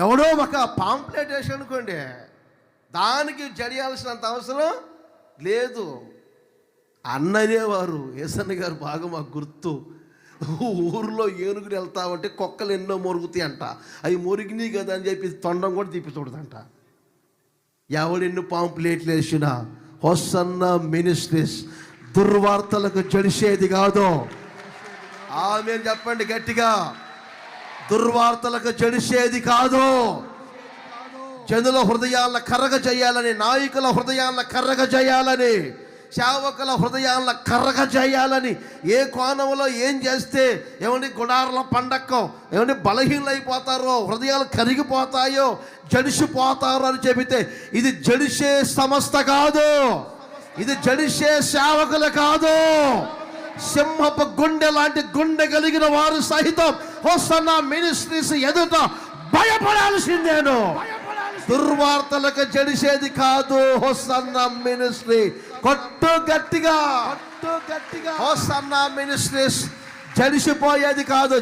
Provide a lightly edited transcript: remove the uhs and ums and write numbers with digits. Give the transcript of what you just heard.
ఎవడో ఒక పాంప్లెట్ వేసి అనుకోండి, దానికి జడియాల్సినంత అవసరం లేదు. అన్ననేవారు యేసన్న గారు బాగా మాకు గుర్తు. ఊరిలో ఏనుగులు వెళ్తామంటే కుక్కలు ఎన్నో మొరుగుతాయి అంట. అవి మొరిగినాయి కదా అని చెప్పి తొండం కూడా తిప్పిచూడదంట. ఎవడెన్ని పాంప్లెట్లు వేసినా హోసన్న మినిస్ట్రీస్ దుర్వార్తలకు జడిసేది కాదు. ఆమేన్ చెప్పండి గట్టిగా. దుర్వార్తలకు జడిసేది కాదు. జనుల హృదయాలను కర్రగ చేయాలని, నాయకుల హృదయాలను కర్రగ చేయాలని, సేవకుల హృదయాలను కర్రగ చేయాలని, ఏ కోణంలో ఏం చేస్తే ఏమంటే గుడారుల పండక్కో ఏమంటే బలహీనైపోతారో, హృదయాలు కరిగిపోతాయో, జడిసిపోతారో అని చెబితే ఇది జడిసే సంస్థ కాదు, ఇది జడిసే సేవకులు కాదు. సింహపు గుండె లాంటి గుండె కలిగిన వారు సహితం హోసన్న మినిస్ట్రీస్ ఎదుట భయపడాల్సిందేను. దుర్వార్తలకు జడిసేది కాదు హోసన్న మినిస్ట్రీ. కొట్టు గట్టిగా, హోసన్న మినిస్ట్రీస్ జడిసిపోయేది కాదు.